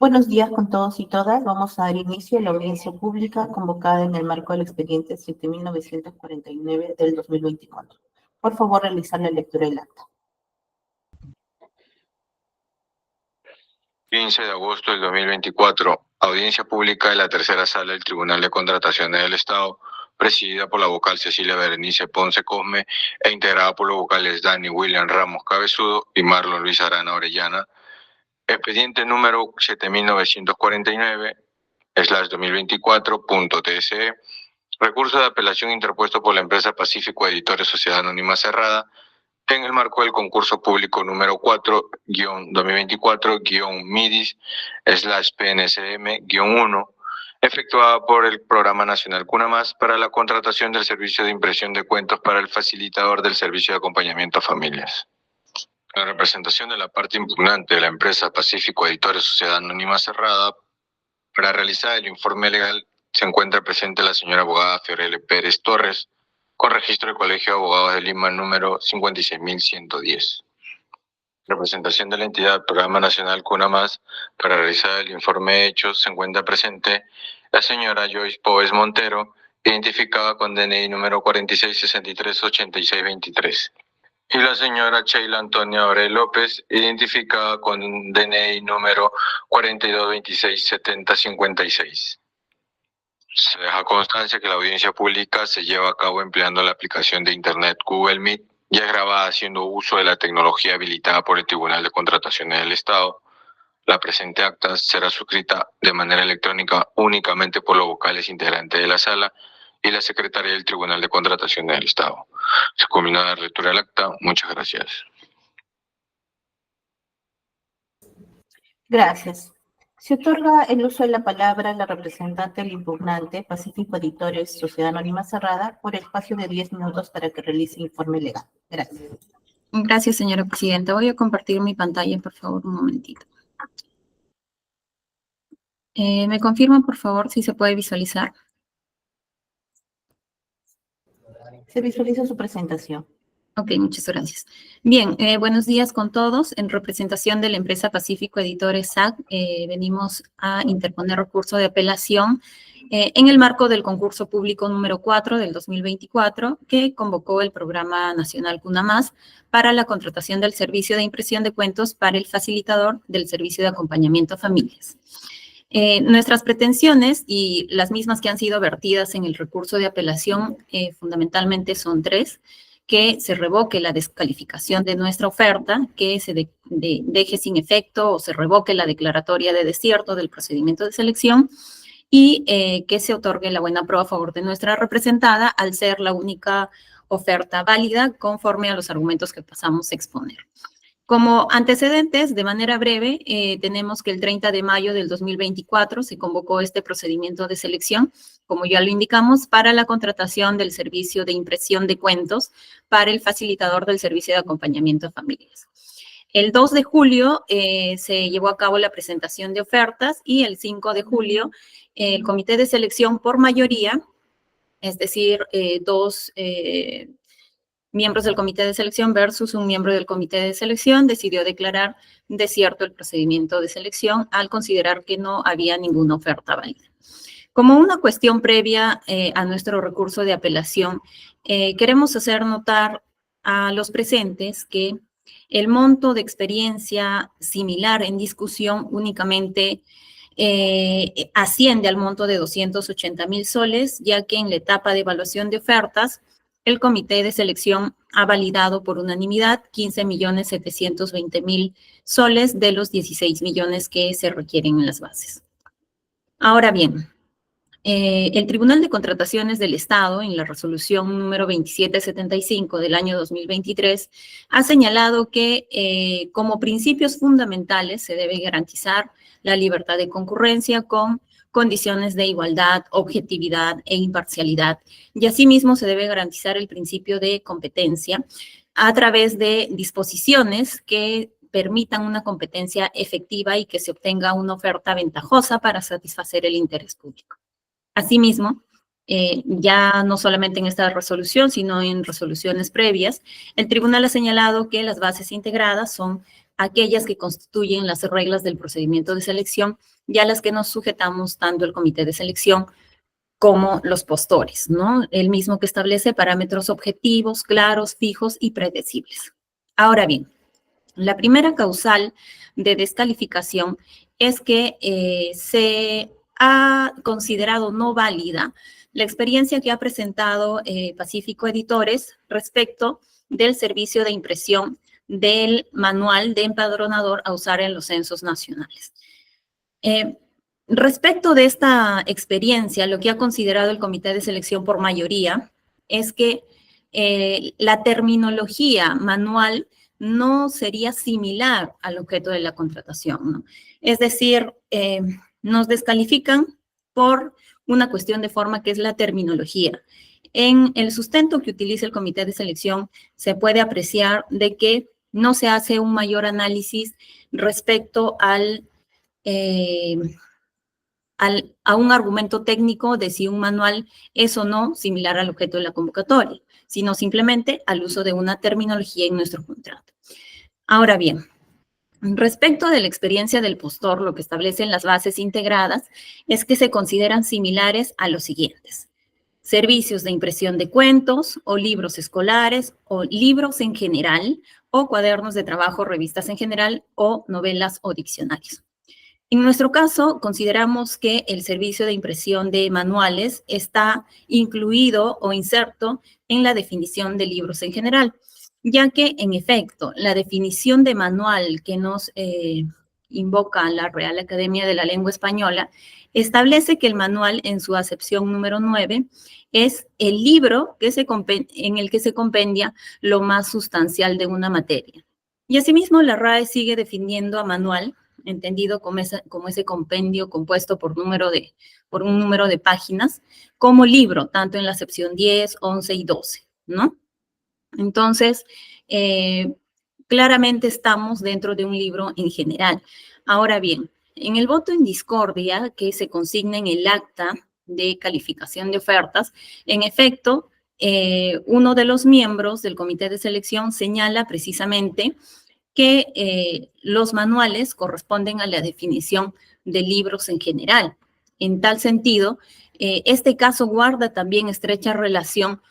Buenos días con todos y todas. Vamos a dar inicio a la audiencia pública convocada en el marco del expediente 7.949 del 2024. Por favor, realizar la lectura del acta. 15 de agosto del 2024, audiencia pública de la tercera sala del Tribunal de Contrataciones del Estado, presidida por la vocal Cecilia Berenice Ponce Cosme e integrada por los vocales Dani William Ramos Cabezudo y Marlon Luis Arana Orellana. Expediente número 7924/2024.tse. Recurso de apelación interpuesto por la empresa Pacífico Editores Sociedad Anónima Cerrada en el marco del concurso público número 4-2024-MIDIS/PNCM-1, efectuada por el Programa Nacional Cuna Más para la contratación del servicio de impresión de cuentos para el facilitador del servicio de acompañamiento a familias. La representación de la parte impugnante de la empresa Pacífico Editores Sociedad Anónima Cerrada para realizar el informe legal se encuentra presente la señora abogada Fiorella Pérez Torres, con registro del Colegio de Abogados de Lima número 56.110. Representación de la entidad Programa Nacional Cuna Más para realizar el informe de hechos se encuentra presente la señora Joyce Póvez Montero, identificada con DNI número 46638623. Y la señora Sheila Antonia Ore López, identificada con DNI número 42267056. Se deja constancia que la audiencia pública se lleva a cabo empleando la aplicación de Internet Google Meet y es grabada haciendo uso de la tecnología habilitada por el Tribunal de Contrataciones del Estado. La presente acta será suscrita de manera electrónica únicamente por los vocales integrantes de la sala y la secretaria del Tribunal de Contrataciones del Estado. Se culmina la lectura del acta. Muchas gracias. Gracias. Se otorga el uso de la palabra a la representante del impugnante, Pacífico Editores Sociedad Anónima Cerrada, por espacio de 10 minutos para que realice el informe legal. Gracias. Gracias, señora presidenta. Voy a compartir mi pantalla, por favor, un momentito. ¿Me confirman, por favor, si se puede visualizar? Se visualiza su presentación. Ok, muchas gracias. Bien, buenos días con todos. En representación de la empresa Pacífico Editores SAC, venimos a interponer recurso de apelación en el marco del concurso público número 4 del 2024 que convocó el Programa Nacional Cuna Más para la contratación del servicio de impresión de cuentos para el facilitador del servicio de acompañamiento a familias. Nuestras pretensiones y las mismas que han sido vertidas en el recurso de apelación fundamentalmente son tres: que se revoque la descalificación de nuestra oferta, que se deje sin efecto o se revoque la declaratoria de desierto del procedimiento de selección y que se otorgue la buena prueba a favor de nuestra representada al ser la única oferta válida conforme a los argumentos que pasamos a exponer. Como antecedentes, de manera breve, tenemos que el 30 de mayo del 2024 se convocó este procedimiento de selección, como ya lo indicamos, para la contratación del servicio de impresión de cuentos para el facilitador del servicio de acompañamiento a familias. El 2 de julio se llevó a cabo la presentación de ofertas y el 5 de julio el comité de selección por mayoría, es decir, dos miembros del comité de selección versus un miembro del comité de selección, decidió declarar desierto el procedimiento de selección al considerar que no había ninguna oferta válida. Como una cuestión previa a nuestro recurso de apelación, queremos hacer notar a los presentes que el monto de experiencia similar en discusión únicamente asciende al monto de 280,000 soles, ya que en la etapa de evaluación de ofertas, el comité de selección ha validado por unanimidad 15,720,000 soles de los 16 millones que se requieren en las bases. Ahora bien, el Tribunal de Contrataciones del Estado, en la resolución número 2775 del año 2023, ha señalado que como principios fundamentales se debe garantizar la libertad de concurrencia con condiciones de igualdad, objetividad e imparcialidad. Y asimismo se debe garantizar el principio de competencia a través de disposiciones que permitan una competencia efectiva y que se obtenga una oferta ventajosa para satisfacer el interés público. Asimismo, ya no solamente en esta resolución, sino en resoluciones previas, el tribunal ha señalado que las bases integradas son aquellas que constituyen las reglas del procedimiento de selección y a las que nos sujetamos tanto el comité de selección como los postores, ¿no? El mismo que establece parámetros objetivos, claros, fijos y predecibles. Ahora bien, la primera causal de descalificación es que se ha considerado no válida la experiencia que ha presentado Pacífico Editores respecto del servicio de impresión del manual de empadronador a usar en los censos nacionales. Respecto de esta experiencia, lo que ha considerado el comité de selección por mayoría es que la terminología manual no sería similar al objeto de la contratación, ¿no? Es decir, nos descalifican por una cuestión de forma que es la terminología. En el sustento que utiliza el comité de selección se puede apreciar de que no se hace un mayor análisis respecto a un argumento técnico de si un manual es o no similar al objeto de la convocatoria, sino simplemente al uso de una terminología en nuestro contrato. Ahora bien, respecto de la experiencia del postor, lo que establecen las bases integradas es que se consideran similares a los siguientes: servicios de impresión de cuentos o libros escolares o libros en general o cuadernos de trabajo, revistas en general o novelas o diccionarios. En nuestro caso, consideramos que el servicio de impresión de manuales está incluido o inserto en la definición de libros en general, ya que, en efecto, la definición de manual que nos invoca la Real Academia de la Lengua Española establece que el manual, en su acepción número 9, es el libro en el que se compendia lo más sustancial de una materia. Y asimismo, la RAE sigue definiendo a manual, entendido como ese compendio compuesto por un número de páginas, como libro, tanto en la acepción 10, 11 y 12, ¿no? Entonces, claramente estamos dentro de un libro en general. Ahora bien, en el voto en discordia que se consigna en el acta de calificación de ofertas, en efecto, uno de los miembros del comité de selección señala precisamente que los manuales corresponden a la definición de libros en general. En tal sentido, este caso guarda también estrecha relación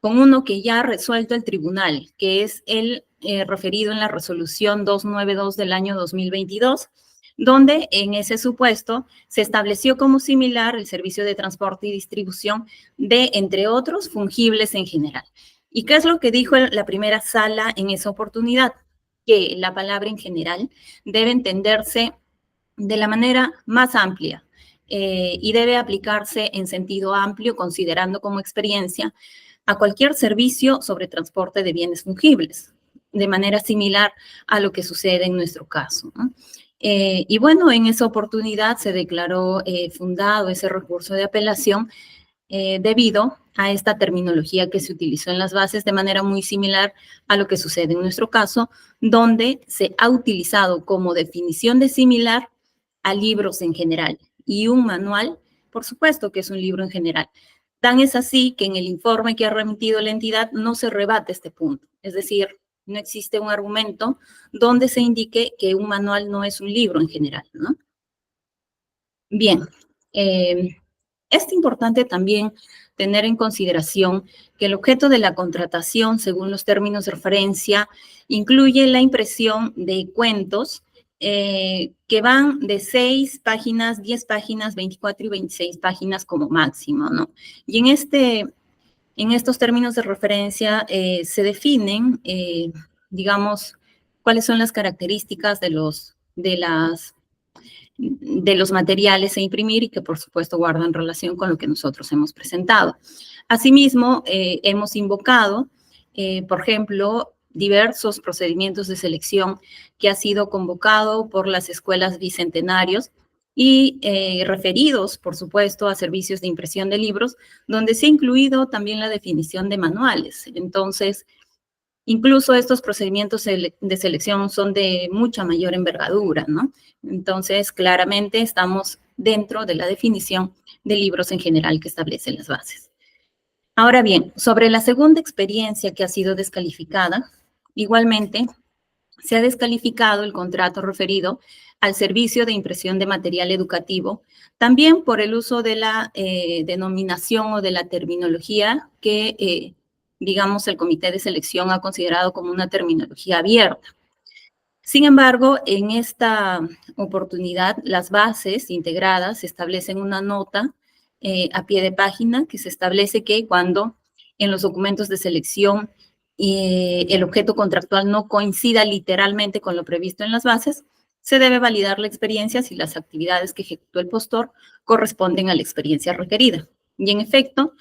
con uno que ya ha resuelto el tribunal, que es el referido en la resolución 292 del año 2022, donde en ese supuesto se estableció como similar el servicio de transporte y distribución de, entre otros, fungibles en general. ¿Y qué es lo que dijo la primera sala en esa oportunidad? Que la palabra en general debe entenderse de la manera más amplia y debe aplicarse en sentido amplio, considerando como experiencia a cualquier servicio sobre transporte de bienes fungibles, de manera similar a lo que sucede en nuestro caso, ¿no? Y bueno, en esa oportunidad se declaró fundado ese recurso de apelación debido a esta terminología que se utilizó en las bases de manera muy similar a lo que sucede en nuestro caso, donde se ha utilizado como definición de similar a libros en general y un manual, por supuesto que es un libro en general. Tan es así que en el informe que ha remitido la entidad no se rebate este punto, es decir, no existe un argumento donde se indique que un manual no es un libro en general, ¿no? Bien, es importante también tener en consideración que el objeto de la contratación, según los términos de referencia, incluye la impresión de cuentos que van de 6 páginas, 10 páginas, 24 y 26 páginas como máximo, ¿no? Y en estos términos de referencia se definen, digamos, cuáles son las características de los materiales a imprimir y que, por supuesto, guardan relación con lo que nosotros hemos presentado. Asimismo, hemos invocado, por ejemplo, diversos procedimientos de selección que ha sido convocado por las escuelas bicentenarios y referidos, por supuesto, a servicios de impresión de libros, donde se ha incluido también la definición de manuales. Entonces, incluso estos procedimientos de selección son de mucha mayor envergadura, ¿no? Entonces, claramente estamos dentro de la definición de libros en general que establecen las bases. Ahora bien, sobre la segunda experiencia que ha sido descalificada, igualmente se ha descalificado el contrato referido al servicio de impresión de material educativo, también por el uso de la denominación o de la terminología que, digamos, el comité de selección ha considerado como una terminología abierta. Sin embargo, en esta oportunidad, las bases integradas establecen una nota a pie de página que se establece que cuando en los documentos de selección el objeto contractual no coincida literalmente con lo previsto en las bases, se debe validar la experiencia si las actividades que ejecutó el postor corresponden a la experiencia requerida. Y en efecto,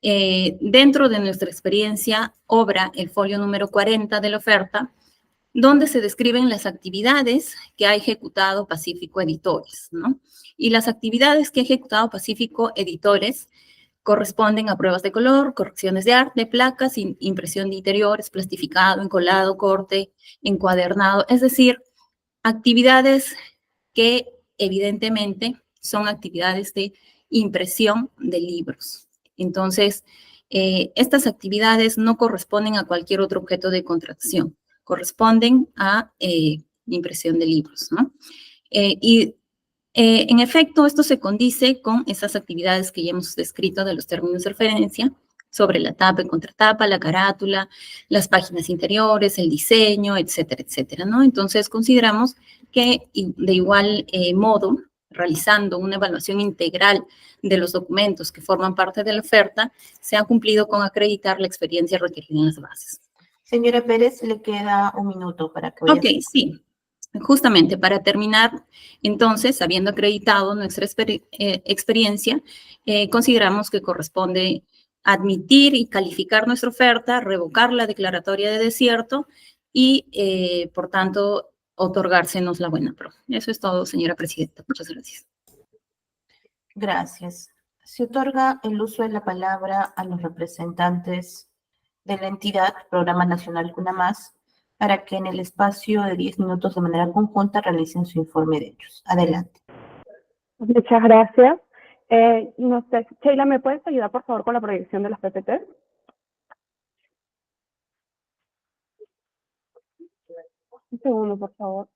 dentro de nuestra experiencia, obra el folio número 40 de la oferta, donde se describen las actividades que ha ejecutado Pacífico Editores, ¿no? Y las actividades que ha ejecutado Pacífico Editores corresponden a pruebas de color, correcciones de arte, placas, impresión de interiores, plastificado, encolado, corte, encuadernado, es decir, actividades que evidentemente son actividades de impresión de libros. Entonces, estas actividades no corresponden a cualquier otro objeto de contratación, corresponden a impresión de libros, ¿no? En efecto, esto se condice con esas actividades que ya hemos descrito de los términos de referencia sobre la tapa y contratapa, la carátula, las páginas interiores, el diseño, etcétera, etcétera, ¿no? Entonces, consideramos que de igual modo, realizando una evaluación integral de los documentos que forman parte de la oferta, se ha cumplido con acreditar la experiencia requerida en las bases. Señora Pérez, le queda un minuto para que vaya. Ok, sí. Justamente para terminar, entonces, habiendo acreditado nuestra experiencia, consideramos que corresponde admitir y calificar nuestra oferta, revocar la declaratoria de desierto y, por tanto, otorgársenos la buena pro. Eso es todo, señora presidenta. Muchas gracias. Gracias. Se otorga el uso de la palabra a los representantes de la entidad Programa Nacional CUNAMás para que en el espacio de 10 minutos de manera conjunta realicen su informe de hechos. Adelante. Muchas gracias. No sé, Sheila, ¿me puedes ayudar por favor con la proyección de las PPT? Un segundo, por favor.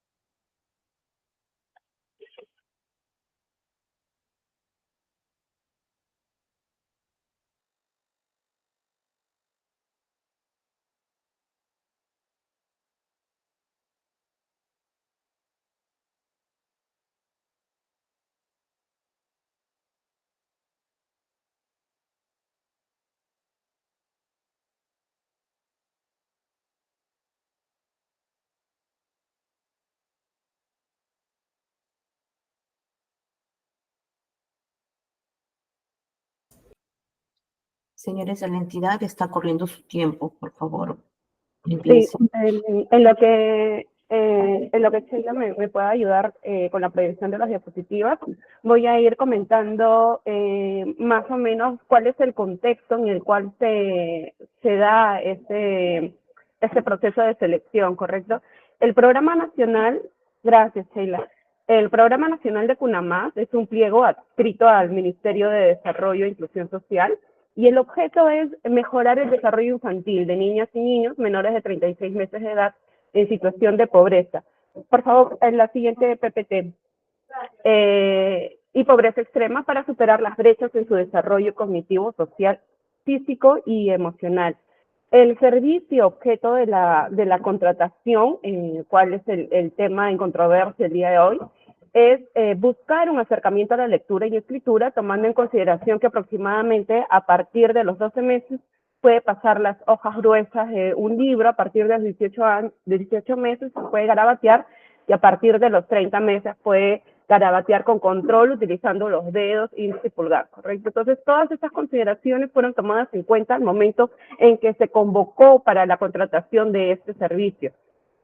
Señores de la entidad, está corriendo su tiempo, por favor. Sí, Empiece. en lo que Sheila me pueda ayudar con la proyección de las diapositivas, voy a ir comentando más o menos cuál es el contexto en el cual se da este proceso de selección, ¿correcto? El Programa Nacional, gracias Sheila, el Programa Nacional de CUNAMás es un pliego adscrito al Ministerio de Desarrollo e Inclusión Social, y el objeto es mejorar el desarrollo infantil de niñas y niños menores de 36 meses de edad en situación de pobreza. Por favor, en la siguiente PPT. Y pobreza extrema para superar las brechas en su desarrollo cognitivo, social, físico y emocional. El servicio objeto de la contratación, cuál es el tema en controversia el día de hoy, es buscar un acercamiento a la lectura y escritura, tomando en consideración que aproximadamente a partir de los 12 meses puede pasar las hojas gruesas de un libro, a partir de los 18 meses se puede garabatear, y a partir de los 30 meses puede garabatear con control utilizando los dedos, índice y pulgar, ¿correcto? Entonces, todas estas consideraciones fueron tomadas en cuenta al momento en que se convocó para la contratación de este servicio.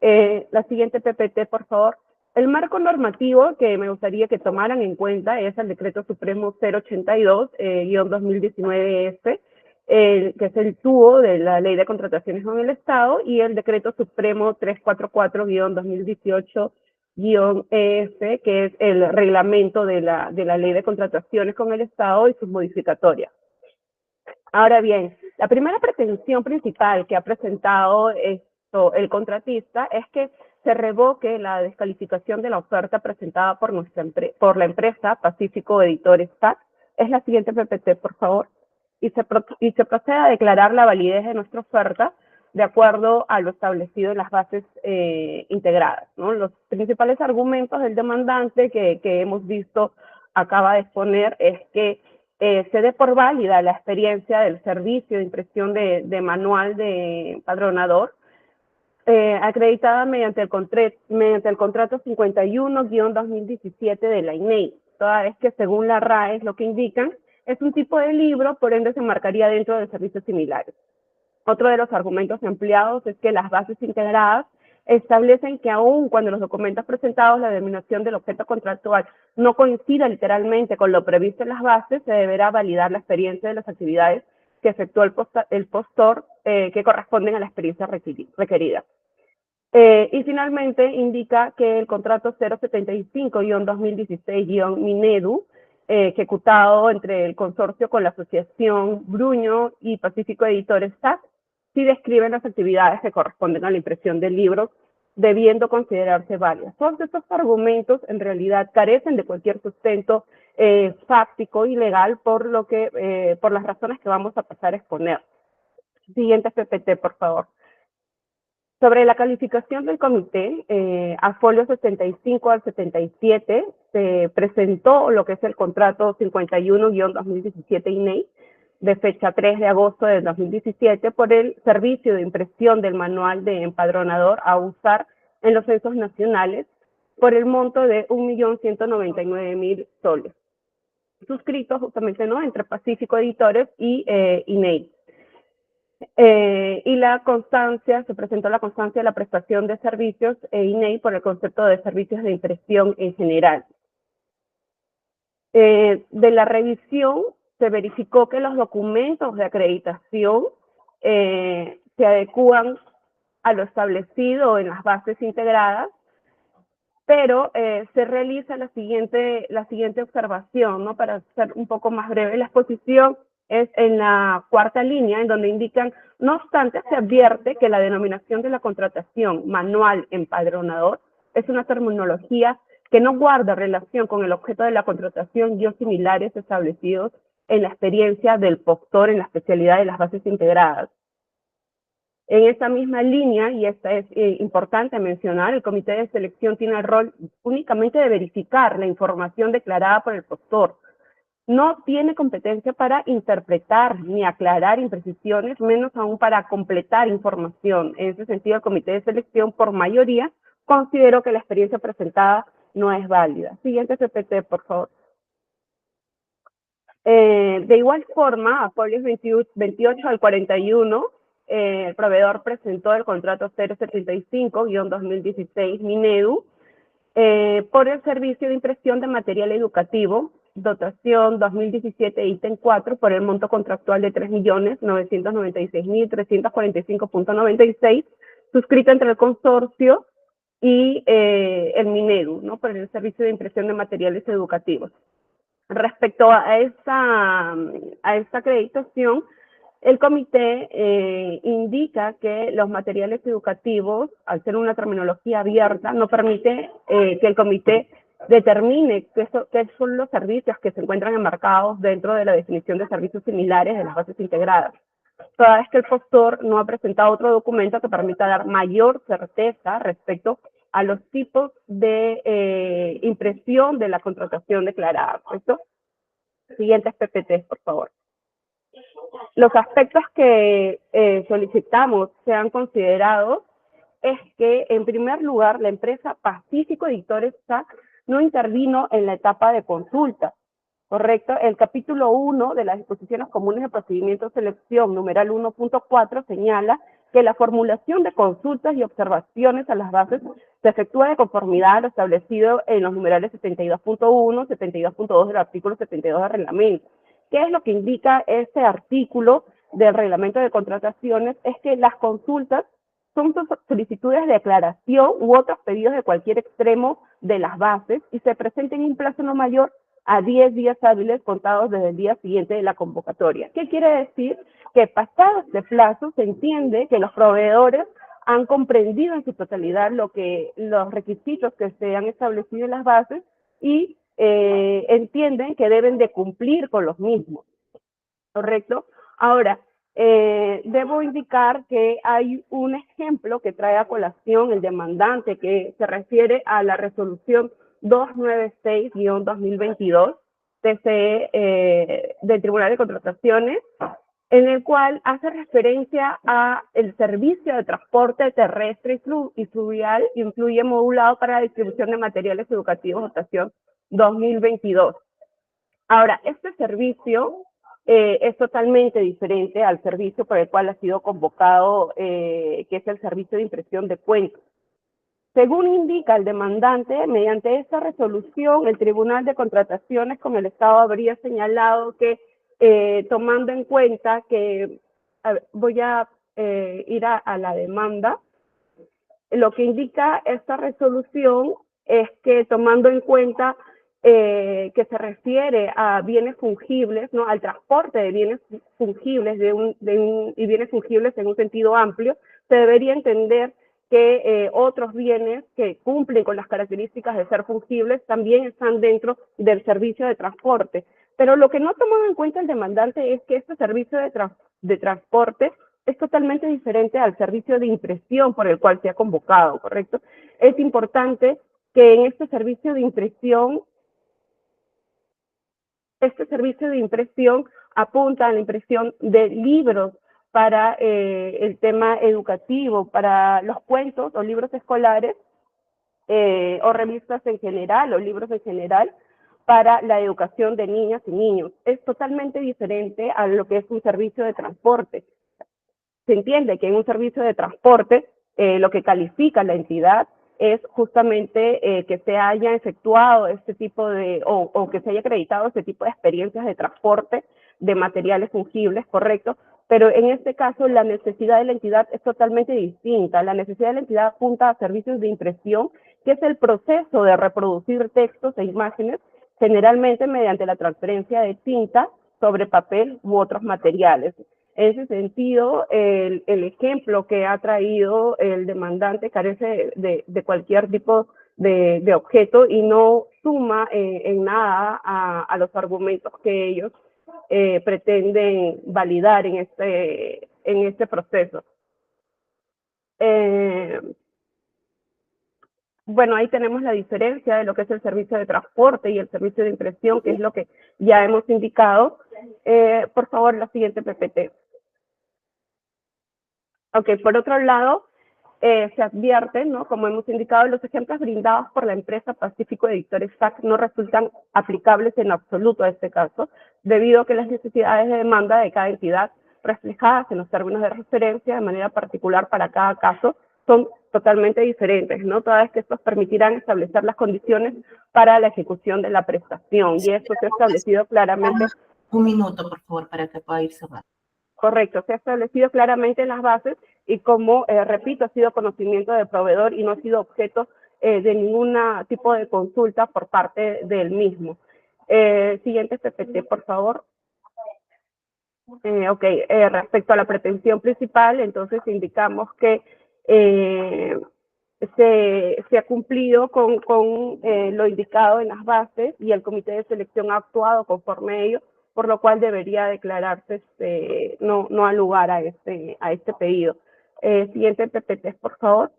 La siguiente PPT, por favor. El marco normativo que me gustaría que tomaran en cuenta es el Decreto Supremo 082-2019-S, que es el tubo de la Ley de Contrataciones con el Estado, y el Decreto Supremo 344-2018-EF, que es el reglamento de la Ley de Contrataciones con el Estado y sus modificatorias. Ahora bien, la primera pretensión principal que ha presentado el contratista es que se revoque la descalificación de la oferta presentada por la empresa Pacífico Editores SAC. Es la siguiente PPT, por favor. Y se procede a declarar la validez de nuestra oferta de acuerdo a lo establecido en las bases integradas, ¿no? Los principales argumentos del demandante que hemos visto acaba de exponer es que se dé por válida la experiencia del servicio de impresión de manual de empadronador, acreditada mediante el contrato 51-2017 de la INEI, toda vez que según la RAE lo que indican es un tipo de libro, por ende se enmarcaría dentro de servicios similares. Otro de los argumentos empleados es que las bases integradas establecen que aun cuando los documentos presentados, la denominación del objeto contractual no coincida literalmente con lo previsto en las bases, se deberá validar la experiencia de las actividades que efectuó el postor que corresponden a la experiencia requerida. Y finalmente indica que el contrato 075-2016-Minedu, ejecutado entre el consorcio con la asociación Bruño y Pacífico Editores SAC, sí describen las actividades que corresponden a la impresión de libros, debiendo considerarse válidas. Todos estos argumentos en realidad carecen de cualquier sustento fáctico y legal, por las razones que vamos a pasar a exponer. Siguiente PPT, por favor. Sobre la calificación del comité, a folio 75 al 77 se presentó lo que es el contrato 51-2017 INEI, de fecha 3 de agosto de 2017, por el servicio de impresión del manual de empadronador a usar en los censos nacionales por el monto de 1.199.000 soles, suscrito justamente, ¿no?, entre Pacífico Editores y INEI. Y la constancia, se presentó la constancia de la prestación de servicios INEI por el concepto de servicios de impresión en general. De la revisión se verificó que los documentos de acreditación se adecúan a lo establecido en las bases integradas, pero se realiza la siguiente observación, ¿no? Para ser un poco más breve, la exposición es en la cuarta línea, en donde indican: no obstante, se advierte que la denominación de la contratación manual empadronador es una terminología que no guarda relación con el objeto de la contratación y o similares establecidos en la experiencia del postor en la especialidad de las bases integradas. En esta misma línea, y esta es importante mencionar, el comité de selección tiene el rol únicamente de verificar la información declarada por el postor. No tiene competencia para interpretar ni aclarar imprecisiones, menos aún para completar información. En ese sentido, el comité de selección, por mayoría, consideró que la experiencia presentada no es válida. Siguiente PPT, por favor. De igual forma, a folios 28 al 41, el proveedor presentó el contrato 075-2016 Minedu por el servicio de impresión de material educativo, dotación 2017 ítem 4, por el monto contractual de 3.996.345.96, suscrito entre el consorcio y el Minedu, ¿no?, por el servicio de impresión de materiales educativos. Respecto a esta acreditación, el comité indica que los materiales educativos, al ser una terminología abierta, no permite que el comité determine qué son los servicios que se encuentran enmarcados dentro de la definición de servicios similares de las bases integradas, toda vez que el postor no ha presentado otro documento que permita dar mayor certeza respecto a los tipos de impresión de la contratación declarada, ¿correcto? Siguientes PPT, por favor. Los aspectos que solicitamos sean considerados es que, en primer lugar, la empresa Pacífico Editores SAC no intervino en la etapa de consulta, ¿correcto? El capítulo 1 de las disposiciones comunes de procedimiento de selección, numeral 1.4, señala que la formulación de consultas y observaciones a las bases se efectúa de conformidad a lo establecido en los numerales 72.1, 72.2 del artículo 72 del reglamento. ¿Qué es lo que indica este artículo del reglamento de contrataciones? Es que las consultas son solicitudes de aclaración u otros pedidos de cualquier extremo de las bases y se presenten en un plazo no mayor a 10 días hábiles contados desde el día siguiente de la convocatoria. ¿Qué quiere decir? Que pasado este plazo se entiende que los proveedores han comprendido en su totalidad los requisitos que se han establecido en las bases y entienden que deben de cumplir con los mismos, ¿correcto? Ahora, debo indicar que hay un ejemplo que trae a colación el demandante que se refiere a la resolución 296-2022 del Tribunal de Contrataciones, en el cual hace referencia a el servicio de transporte terrestre y fluvial incluye modulado para la distribución de materiales educativos dotación 2022. Ahora, este servicio es totalmente diferente al servicio por el cual ha sido convocado, que es el servicio de impresión de cuentos. Según indica el demandante, mediante esta resolución, el Tribunal de Contrataciones con el Estado habría señalado que, tomando en cuenta que, voy a ir a la demanda, lo que indica esta resolución es que tomando en cuenta que se refiere a bienes fungibles, ¿no? Al transporte de bienes fungibles y bienes fungibles en un sentido amplio, se debería entender que otros bienes que cumplen con las características de ser fungibles también están dentro del servicio de transporte. Pero lo que no ha tomado en cuenta el demandante es que este servicio de transporte es totalmente diferente al servicio de impresión por el cual se ha convocado, ¿correcto? Es importante que en este servicio de impresión apunta a la impresión de libros para el tema educativo, para los cuentos o libros escolares o revistas en general o libros en general para la educación de niñas y niños. Es totalmente diferente a lo que es un servicio de transporte. Se entiende que en un servicio de transporte lo que califica la entidad es justamente que se haya efectuado este tipo de, o que se haya acreditado este tipo de experiencias de transporte de materiales fungibles, correcto, pero en este caso la necesidad de la entidad es totalmente distinta. La necesidad de la entidad apunta a servicios de impresión, que es el proceso de reproducir textos e imágenes, generalmente mediante la transferencia de tinta sobre papel u otros materiales. En ese sentido, el ejemplo que ha traído el demandante carece de cualquier tipo de objeto y no suma en nada a los argumentos que ellos pretenden validar en este proceso. Bueno, ahí tenemos la diferencia de lo que es el servicio de transporte y el servicio de impresión, que es lo que ya hemos indicado. Por favor, la siguiente PPT. Ok, por otro lado, se advierte, ¿no? Como hemos indicado, los ejemplos brindados por la empresa Pacífico Editores SAC no resultan aplicables en absoluto a este caso, debido a que las necesidades de demanda de cada entidad reflejadas en los términos de referencia de manera particular para cada caso son totalmente diferentes, ¿no? Toda vez que estos permitirán establecer las condiciones para la ejecución de la prestación, y esto se ha establecido claramente. Un minuto, por favor, para que pueda ir cerrando. Correcto, se ha establecido claramente en las bases y como, repito, ha sido conocimiento del proveedor y no ha sido objeto de ningún tipo de consulta por parte del mismo. Siguiente PPT, por favor. Respecto a la pretensión principal, entonces indicamos que se ha cumplido con lo indicado en las bases y el comité de selección ha actuado conforme a ello, por lo cual debería declararse no al lugar a este pedido. Siguiente PPT, por favor.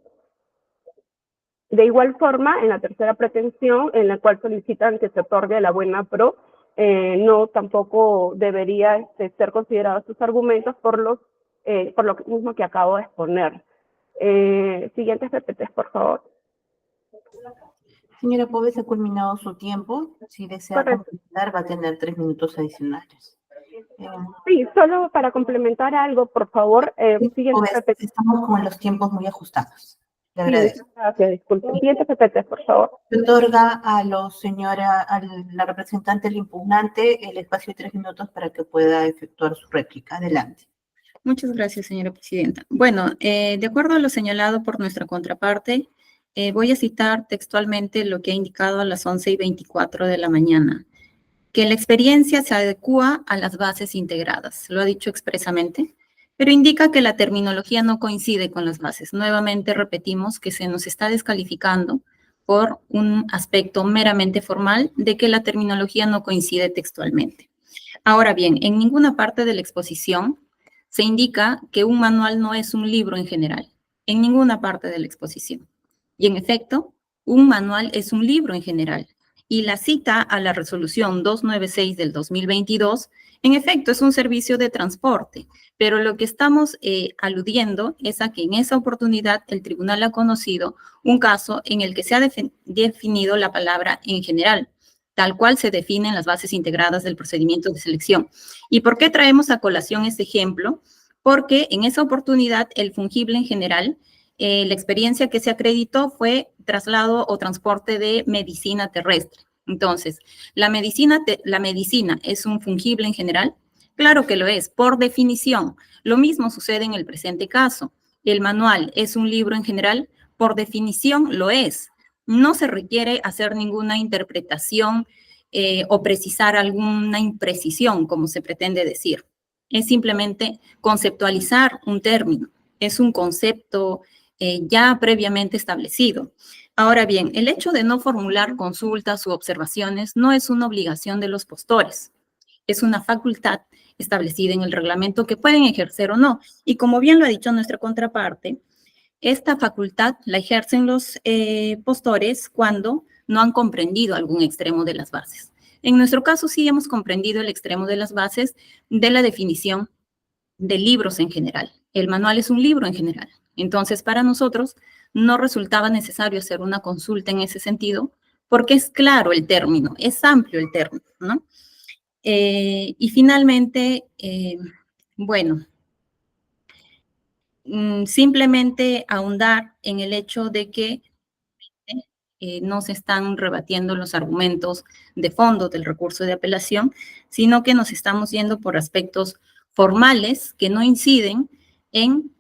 De igual forma, en la tercera pretensión, en la cual solicitan que se otorgue la buena pro, no tampoco debería ser considerados sus argumentos por lo mismo que acabo de exponer. Siguientes PPT, por favor. Señora Póvez, ha culminado su tiempo. Si desea complementar, va a tener 3 minutos adicionales. Sí, solo para complementar algo, por favor. Póvez, estamos con los tiempos muy ajustados. Le agradezco. Sí, gracias, disculpe. Siguiente PPT, por favor. Se otorga a la representante del impugnante el espacio de 3 minutos para que pueda efectuar su réplica. Adelante. Muchas gracias, señora presidenta. Bueno, de acuerdo a lo señalado por nuestra contraparte, voy a citar textualmente lo que ha indicado a las 11:24 de la mañana, que la experiencia se adecúa a las bases integradas. Lo ha dicho expresamente. pero indica que la terminología no coincide con las bases. Nuevamente repetimos que se nos está descalificando por un aspecto meramente formal de que la terminología no coincide textualmente. Ahora bien, en ninguna parte de la exposición se indica que un manual no es un libro en general, en ninguna parte de la exposición. Y en efecto, un manual es un libro en general. Y la cita a la resolución 296 del 2022, en efecto, es un servicio de transporte, pero lo que estamos aludiendo es a que en esa oportunidad el tribunal ha conocido un caso en el que se ha definido la palabra en general, tal cual se define en las bases integradas del procedimiento de selección. ¿Y por qué traemos a colación este ejemplo? Porque en esa oportunidad el fungible en general, la experiencia que se acreditó fue traslado o transporte de medicina terrestre. Entonces, ¿la medicina es un fungible en general? Claro que lo es, por definición. Lo mismo sucede en el presente caso. ¿El manual es un libro en general? Por definición lo es. No se requiere hacer ninguna interpretación o precisar alguna imprecisión, como se pretende decir. Es simplemente conceptualizar un término. Es un concepto ya previamente establecido. Ahora bien, el hecho de no formular consultas u observaciones no es una obligación de los postores. Es una facultad establecida en el reglamento que pueden ejercer o no. Y como bien lo ha dicho nuestra contraparte, esta facultad la ejercen los postores cuando no han comprendido algún extremo de las bases. En nuestro caso sí hemos comprendido el extremo de las bases de la definición de libros en general. El manual es un libro en general. Entonces, para nosotros no resultaba necesario hacer una consulta en ese sentido porque es claro el término, es amplio el término, ¿no? Y finalmente, bueno, simplemente ahondar en el hecho de que no se están rebatiendo los argumentos de fondo del recurso de apelación, sino que nos estamos yendo por aspectos formales que no inciden en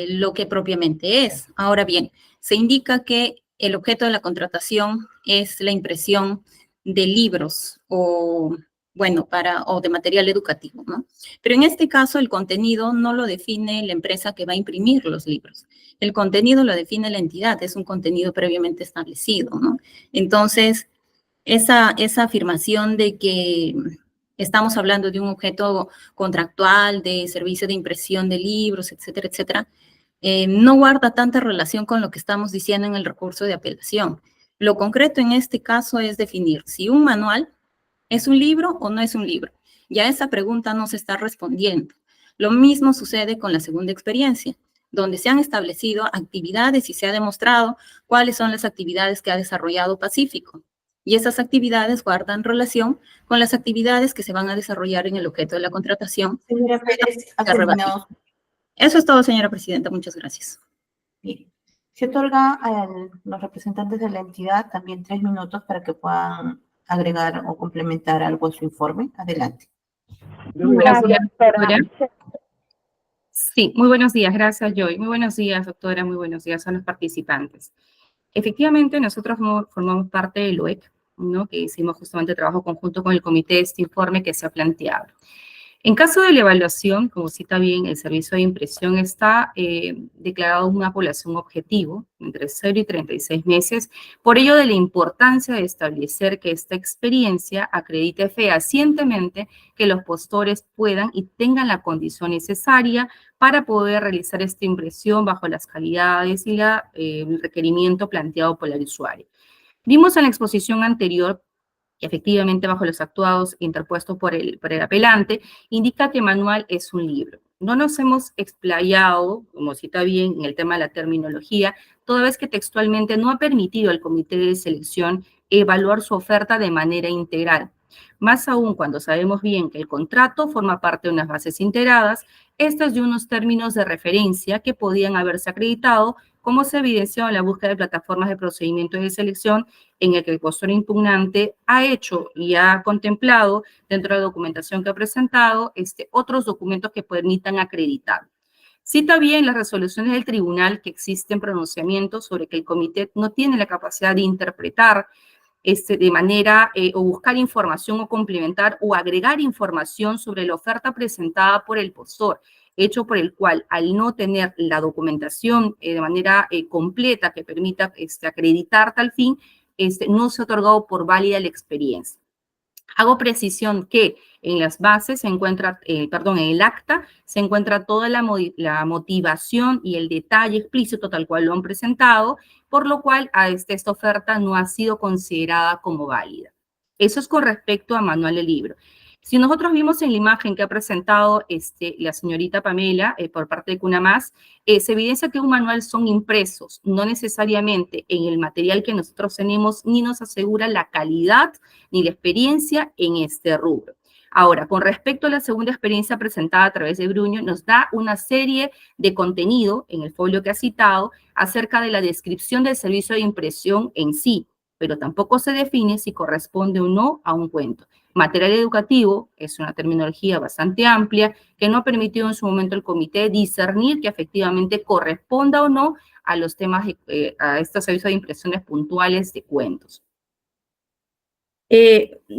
lo que propiamente es. Ahora bien, se indica que el objeto de la contratación es la impresión de libros o, bueno, o de material educativo, ¿no? Pero en este caso el contenido no lo define la empresa que va a imprimir los libros. El contenido lo define la entidad, es un contenido previamente establecido, ¿no? Entonces, esa afirmación de que estamos hablando de un objeto contractual, de servicio de impresión de libros, etcétera, etcétera, no guarda tanta relación con lo que estamos diciendo en el recurso de apelación. Lo concreto en este caso es definir si un manual es un libro o no es un libro. Ya esa pregunta no se está respondiendo. Lo mismo sucede con la segunda experiencia, donde se han establecido actividades y se ha demostrado cuáles son las actividades que ha desarrollado Pacífico. Y esas actividades guardan relación con las actividades que se van a desarrollar en el objeto de la contratación. Señora Pérez, ha terminado. Eso es todo, señora presidenta. Muchas gracias. Bien. Se otorga a los representantes de la entidad también 3 minutos para que puedan agregar o complementar algo a su informe. Adelante. Buenos días, doctora. Doctora. Sí, muy buenos días, gracias, Joy. Muy buenos días, doctora, muy buenos días a los participantes. Efectivamente, nosotros formamos parte del OEC, ¿no? Que hicimos justamente trabajo conjunto con el comité de este informe que se ha planteado. En caso de la evaluación, como cita bien, el servicio de impresión está declarado una población objetivo entre 0 y 36 meses. Por ello, de la importancia de establecer que esta experiencia acredite fehacientemente que los postores puedan y tengan la condición necesaria para poder realizar esta impresión bajo las calidades y el requerimiento planteado por el usuario. Vimos en la exposición anterior que efectivamente bajo los actuados interpuestos por el apelante, indica que manual es un libro. No nos hemos explayado, como cita bien, en el tema de la terminología, toda vez que textualmente no ha permitido al comité de selección evaluar su oferta de manera integral. Más aún cuando sabemos bien que el contrato forma parte de unas bases integradas, estas de unos términos de referencia que podían haberse acreditado, como se evidenció en la búsqueda de plataformas de procedimientos de selección en el que el postor impugnante ha hecho y ha contemplado dentro de la documentación que ha presentado otros documentos que permitan acreditar. Cita bien las resoluciones del tribunal que existen pronunciamientos sobre que el comité no tiene la capacidad de interpretar de manera o buscar información o complementar o agregar información sobre la oferta presentada por el postor. hecho por el cual, al no tener la documentación de manera completa que permita acreditar tal fin, no se ha otorgado por válida la experiencia. Hago precisión que en las bases se encuentra, en el acta se encuentra toda la motivación y el detalle explícito tal cual lo han presentado, por lo cual esta oferta no ha sido considerada como válida. Eso es con respecto a manual de libro. Si nosotros vimos en la imagen que ha presentado la señorita Pamela por parte de CUNAMAS, se evidencia que un manual son impresos, no necesariamente en el material que nosotros tenemos, ni nos asegura la calidad ni la experiencia en este rubro. Ahora, con respecto a la segunda experiencia presentada a través de Bruño, nos da una serie de contenido en el folio que ha citado acerca de la descripción del servicio de impresión en sí, pero tampoco se define si corresponde o no a un cuento. Material educativo es una terminología bastante amplia que no ha permitido en su momento al comité discernir que efectivamente corresponda o no a los temas, a estos servicios de impresiones puntuales de cuentos.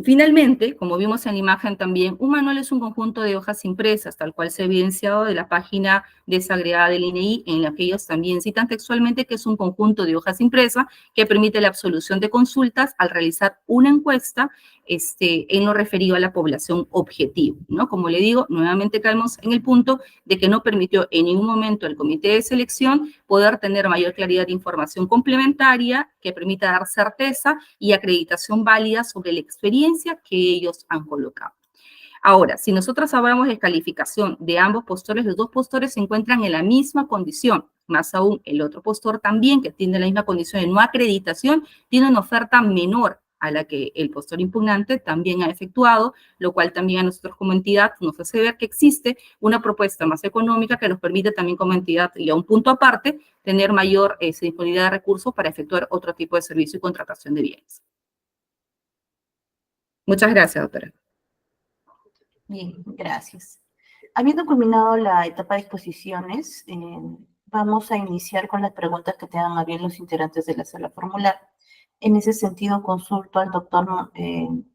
Finalmente, como vimos en la imagen también, un manual es un conjunto de hojas impresas, tal cual se ha evidenciado de la página desagregada del INEI, en la que ellos también citan textualmente que es un conjunto de hojas impresas que permite la absolución de consultas al realizar una encuesta en lo referido a la población objetivo, ¿no? Como le digo, nuevamente caemos en el punto de que no permitió en ningún momento al comité de selección poder tener mayor claridad de información complementaria que permita dar certeza y acreditación válida sobre la experiencia que ellos han colocado. Ahora, si nosotros hablamos de calificación de ambos postores, los dos postores se encuentran en la misma condición, más aún el otro postor también, que tiene la misma condición de no acreditación, tiene una oferta menor a la que el postor impugnante también ha efectuado, lo cual también a nosotros como entidad nos hace ver que existe una propuesta más económica que nos permite también como entidad, y a un punto aparte, tener mayor disponibilidad de recursos para efectuar otro tipo de servicio y contratación de bienes. Muchas gracias, doctora. Bien, gracias. Habiendo culminado la etapa de exposiciones, vamos a iniciar con las preguntas que tengan a bien los integrantes de la sala formular. En ese sentido, consulto al doctor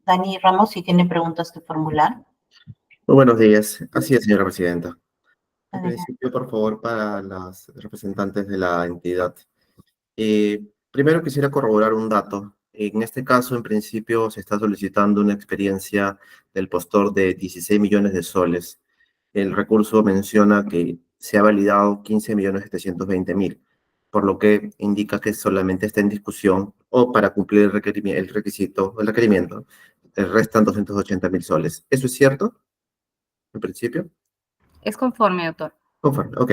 Dani Ramos si tiene preguntas que formular. Muy buenos días. Así es, señora presidenta. En Adelante. principio, por favor, para las representantes de la entidad. Primero quisiera corroborar un dato. En este caso, en principio, se está solicitando una experiencia del postor de 16 millones de soles. El recurso menciona que se ha validado 15.720.000, por lo que indica que solamente está en discusión o para cumplir el requerimiento, restan 280.000 soles. ¿Eso es cierto? En principio. Es conforme, doctor. Conforme, ok.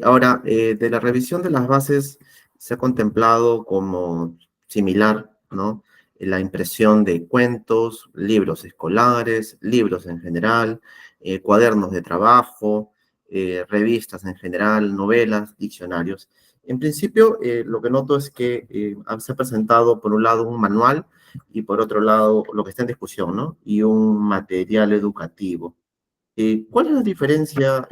Ahora, de la revisión de las bases se ha contemplado como similar, ¿no? La impresión de cuentos, libros escolares, libros en general, cuadernos de trabajo, revistas en general, novelas, diccionarios. En principio, lo que noto es que se ha presentado, por un lado, un manual y, por otro lado, lo que está en discusión, ¿no? Y un material educativo. ¿Cuál es la diferencia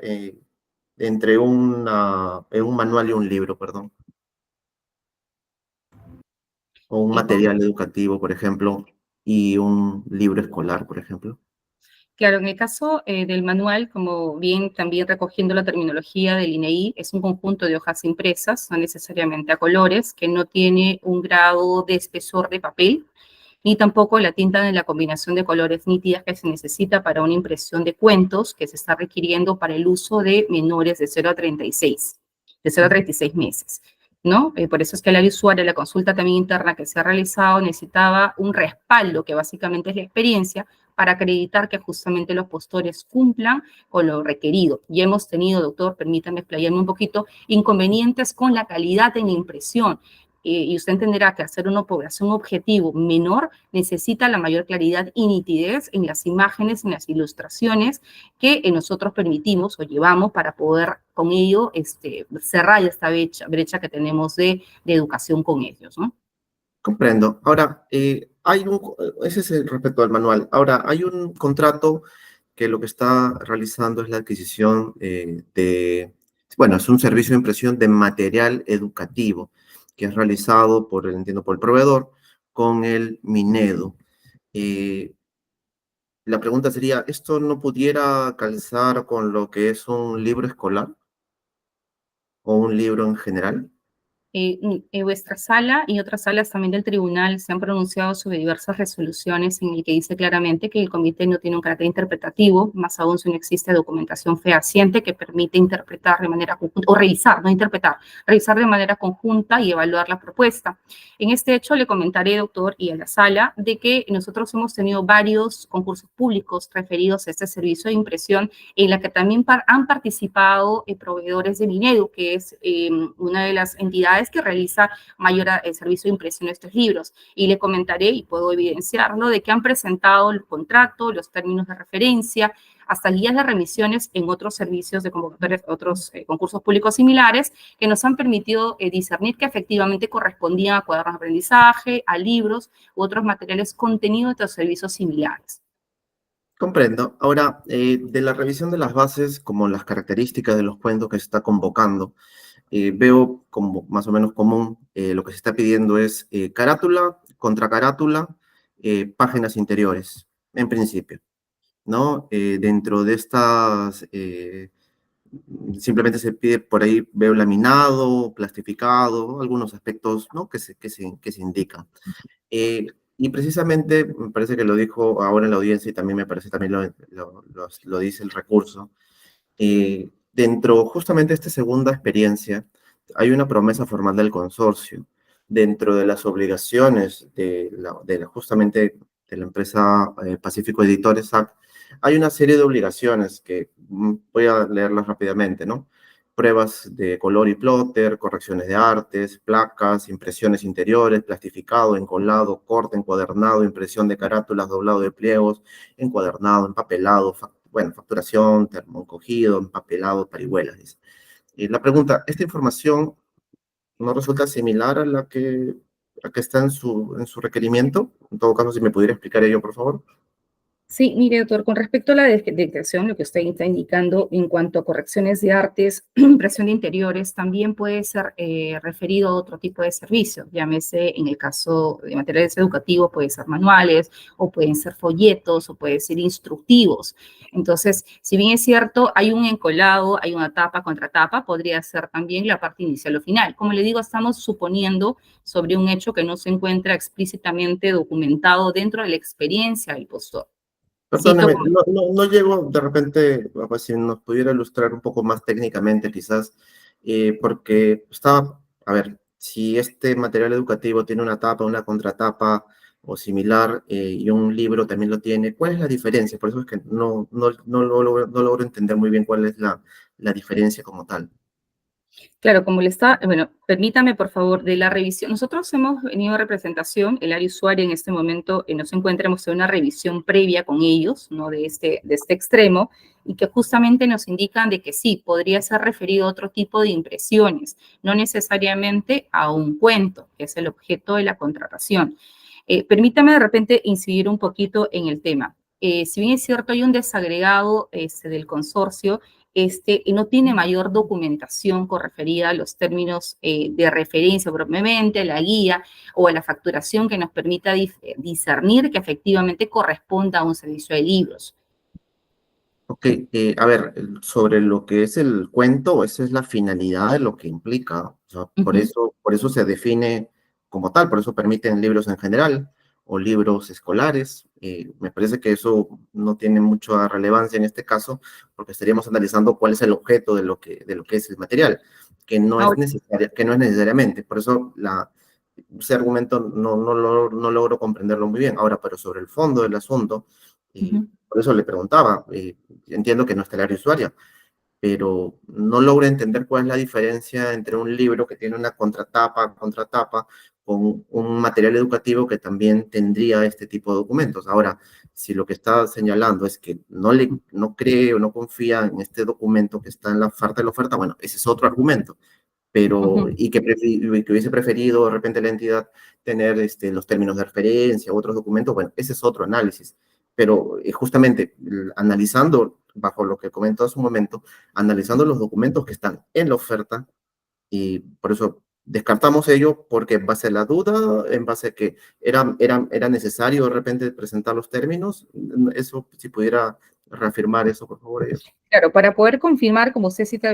entre un manual y un libro, perdón? O un material educativo, por ejemplo, y un libro escolar, por ejemplo. Claro, en el caso del manual, como bien también recogiendo la terminología del INEI, es un conjunto de hojas impresas, no necesariamente a colores, que no tiene un grado de espesor de papel, ni tampoco la tinta en la combinación de colores nítidas que se necesita para una impresión de cuentos que se está requiriendo para el uso de menores de 0 a 36 meses, ¿no? Por eso es que el área usuaria, la consulta también interna que se ha realizado, necesitaba un respaldo, que básicamente es la experiencia, para acreditar que justamente los postores cumplan con lo requerido. Y hemos tenido, doctor, permítame explayarme un poquito, inconvenientes con la calidad en la impresión. Y usted entenderá que hacer una población objetivo menor necesita la mayor claridad y nitidez en las imágenes, en las ilustraciones que nosotros permitimos o llevamos para poder con ello cerrar esta brecha que tenemos de educación con ellos, ¿no? Comprendo. Ahora, ese es el respecto al manual. Ahora, hay un contrato que lo que está realizando es la adquisición bueno, es un servicio de impresión de material educativo que es realizado entiendo, por el proveedor con el Minedu. La pregunta sería, ¿esto no pudiera calzar con lo que es un libro escolar o un libro en general? Vuestra sala y otras salas también del tribunal se han pronunciado sobre diversas resoluciones en el que dice claramente que el comité no tiene un carácter interpretativo, más aún si no existe documentación fehaciente que permite interpretar de manera conjunta, o revisar, no interpretar, revisar de manera conjunta y evaluar la propuesta. En este hecho le comentaré, doctor, y a la sala, de que nosotros hemos tenido varios concursos públicos referidos a este servicio de impresión, en la que también han participado proveedores de Minedu, que es una de las entidades que realiza mayor servicio de impresión de estos libros. Y le comentaré, y puedo evidenciarlo, de que han presentado el contrato, los términos de referencia, hasta guías de remisiones en otros servicios de convocatorias, otros concursos públicos similares, que nos han permitido discernir que efectivamente correspondían a cuadernos de aprendizaje, a libros u otros materiales contenidos de otros servicios similares. Comprendo. Ahora, de la revisión de las bases, como las características de los cuentos que se está convocando, veo como más o menos común lo que se está pidiendo es carátula, contracarátula, páginas interiores, en principio, ¿no? Dentro de estas, simplemente se pide por ahí, veo laminado, plastificado, algunos aspectos, ¿no? Que se indican. Y precisamente, me parece que lo dijo ahora en la audiencia y también me parece también lo dice el recurso, dentro justamente de esta segunda experiencia, hay una promesa formal del consorcio. Dentro de las obligaciones justamente de la empresa Pacífico Editores SAC, hay una serie de obligaciones que voy a leerlas rápidamente, ¿no? Pruebas de color y plotter, correcciones de artes, placas, impresiones interiores, plastificado, encolado, corte, encuadernado, impresión de carátulas, doblado de pliegos, encuadernado, empapelado, facturación, termoencogido, empapelado, parihuelas, dice. Y la pregunta, ¿esta información no resulta similar a la que está en su requerimiento? En todo caso, si me pudiera explicar ello, por favor. Sí, mire, doctor, con respecto a la detección, lo que usted está indicando en cuanto a correcciones de artes, impresión de interiores, también puede ser referido a otro tipo de servicio, llámese en el caso de materiales educativos, puede ser manuales, o pueden ser folletos, o pueden ser instructivos. Entonces, si bien es cierto, hay un encolado, hay una tapa, contratapa, podría ser también la parte inicial o final. Como le digo, estamos suponiendo sobre un hecho que no se encuentra explícitamente documentado dentro de la experiencia del postor. Cito, Perdóneme, no llego de repente, pues, si nos pudiera ilustrar un poco más técnicamente quizás, porque estaba, a ver, si este material educativo tiene una tapa, una contratapa o similar, y un libro también lo tiene, ¿cuál es la diferencia? Por eso es que no logro entender muy bien cuál es la diferencia como tal. claro, como le está, bueno, permítame por favor, de la revisión. Nosotros hemos venido a representación, el área usuaria en este momento no se encuentra, hemos hecho una revisión previa con ellos, ¿no? De este extremo, y que justamente nos indican de que sí, podría ser referido a otro tipo de impresiones, no necesariamente a un cuento, que es el objeto de la contratación. Permítame de repente incidir un poquito en el tema. Si bien es cierto, hay un desagregado del consorcio, no tiene mayor documentación con referida a los términos de referencia propiamente, a la guía o a la facturación que nos permita discernir que efectivamente corresponda a un servicio de libros. Ok, a ver, sobre lo que es el cuento, esa es la finalidad de lo que implica. O sea, por eso se define como tal, por eso permiten libros en general o libros escolares. Me parece que eso no tiene mucha relevancia en este caso, porque estaríamos analizando cuál es el objeto de lo que es el material, que no es Ahora, necesariamente. Por eso ese argumento no logro comprenderlo muy bien. Ahora, pero sobre el fondo del asunto, por eso le preguntaba, entiendo que no está el área usuaria, pero no logro entender cuál es la diferencia entre un libro que tiene una contratapa, con un material educativo que también tendría este tipo de documentos. Ahora, si lo que está señalando es que no cree o no confía en este documento que está en la oferta, bueno, ese es otro argumento, pero, y que hubiese preferido de repente la entidad tener los términos de referencia u otros documentos, bueno, ese es otro análisis. Pero justamente analizando, bajo lo que comentó hace un momento, analizando los documentos que están en la oferta, y por eso descartamos ello porque en base a la duda, en base a que era necesario de repente presentar los términos. Eso, si pudiera reafirmar eso, por favor. Claro, para poder confirmar, como usted cita,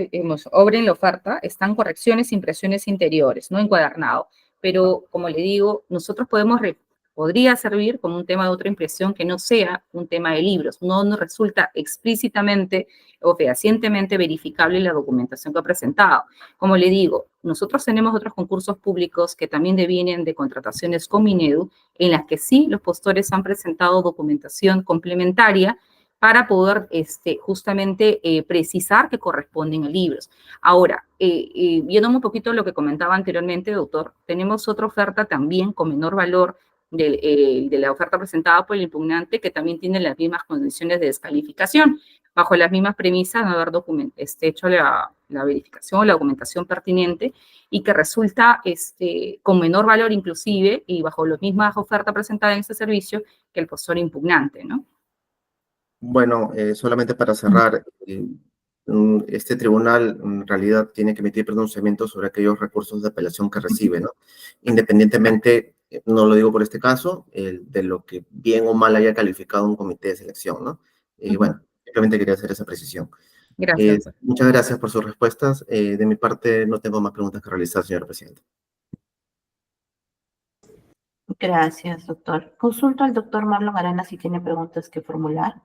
obra en la oferta, están correcciones, impresiones interiores, no encuadernado. Pero, como le digo, nosotros podría servir como un tema de otra impresión que no sea un tema de libros. No nos resulta explícitamente o fehacientemente verificable la documentación que ha presentado. Como le digo, nosotros tenemos otros concursos públicos que también devienen de contrataciones con Minedu, en las que sí los postores han presentado documentación complementaria para poder justamente precisar que corresponden a libros. Ahora, viéndome un poquito lo que comentaba anteriormente, doctor, tenemos otra oferta también con menor valor de la oferta presentada por el impugnante, que también tiene las mismas condiciones de descalificación, bajo las mismas premisas de no haber hecho la verificación o la documentación pertinente, y que resulta con menor valor inclusive, y bajo la misma oferta presentada en este servicio, que el postor impugnante, ¿no? Bueno, solamente para cerrar, este tribunal en realidad tiene que emitir pronunciamientos sobre aquellos recursos de apelación que recibe, ¿no? Independientemente, no lo digo por este caso, de lo que bien o mal haya calificado un comité de selección, ¿no? Bueno, simplemente quería hacer esa precisión. Gracias. Muchas gracias por sus respuestas. De mi parte, no tengo más preguntas que realizar, señora presidenta. Gracias, doctor. Consulto al doctor Marlon Arana si tiene preguntas que formular.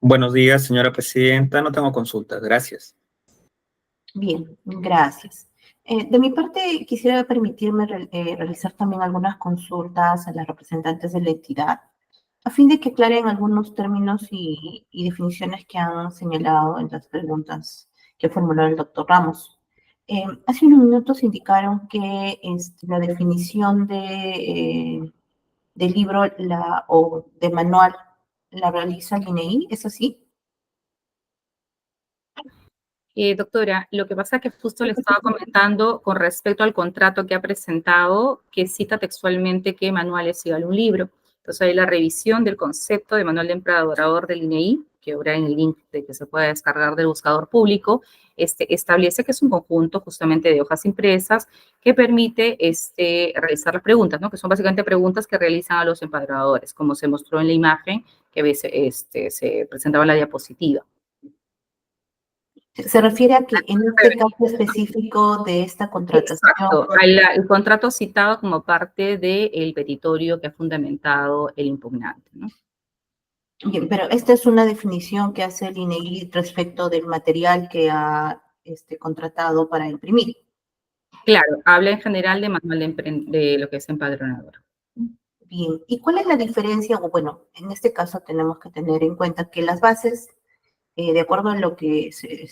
Buenos días, señora presidenta. No tengo consultas. Gracias. Bien, gracias. De mi parte, quisiera permitirme realizar también algunas consultas a las representantes de la entidad, a fin de que aclaren algunos términos y definiciones que han señalado en las preguntas que formuló el doctor Ramos. Hace unos minutos indicaron que la definición de libro o de manual la realiza el INEI, ¿es así? Doctora, lo que pasa es que justo le estaba comentando con respecto al contrato que ha presentado, que cita textualmente que manual es igual a un libro. Entonces, hay la revisión del concepto de manual de emperador del INEI, que ahora en el link de que se puede descargar del buscador público, establece que es un conjunto justamente de hojas impresas que permite realizar las preguntas, ¿no? Que son básicamente preguntas que realizan a los empadronadores, como se mostró en la imagen que se presentaba en la diapositiva. Se refiere a que en este caso específico de esta contratación. Exacto, el contrato citado como parte del petitorio que ha fundamentado el impugnante, ¿no? Bien, pero esta es una definición que hace el INEI respecto del material que ha contratado para imprimir. Claro, habla en general de manual de lo que es empadronador. Bien, ¿y cuál es la diferencia? O bueno, en este caso tenemos que tener en cuenta que las bases, de acuerdo a lo que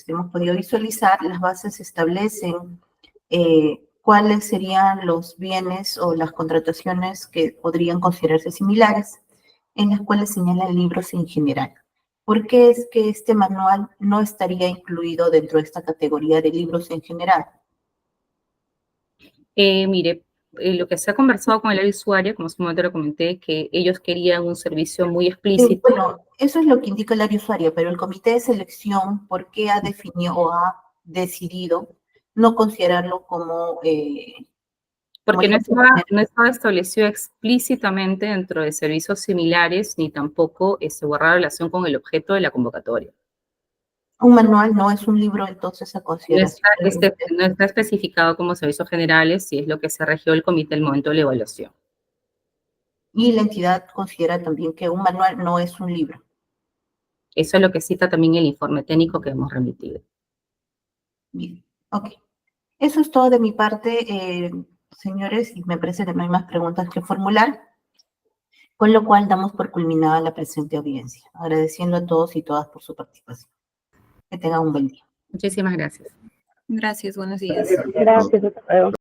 hemos podido visualizar, las bases establecen cuáles serían los bienes o las contrataciones que podrían considerarse similares, en las cuales señalan libros en general. ¿Por qué es que este manual no estaría incluido dentro de esta categoría de libros en general? Mire, lo que se ha conversado con el usuario, como hace un momento lo comenté, que ellos querían un servicio muy explícito. Bueno, eso es lo que indica el área usuaria, pero el comité de selección, ¿por qué ha definido o ha decidido no considerarlo como... Porque no estaba establecido explícitamente dentro de servicios similares, ni tampoco guardar relación con el objeto de la convocatoria. Un manual no es un libro, entonces a consideración. No está especificado como servicios generales, si es lo que se regió el comité al momento de la evaluación. Y la entidad considera también que un manual no es un libro. Eso es lo que cita también el informe técnico que hemos remitido. Bien, ok. Eso es todo de mi parte, señores, y me parece que no hay más preguntas que formular, con lo cual damos por culminada la presente audiencia, agradeciendo a todos y todas por su participación. Que tengan un buen día. Muchísimas gracias. Gracias, buenos días. Gracias, hasta luego.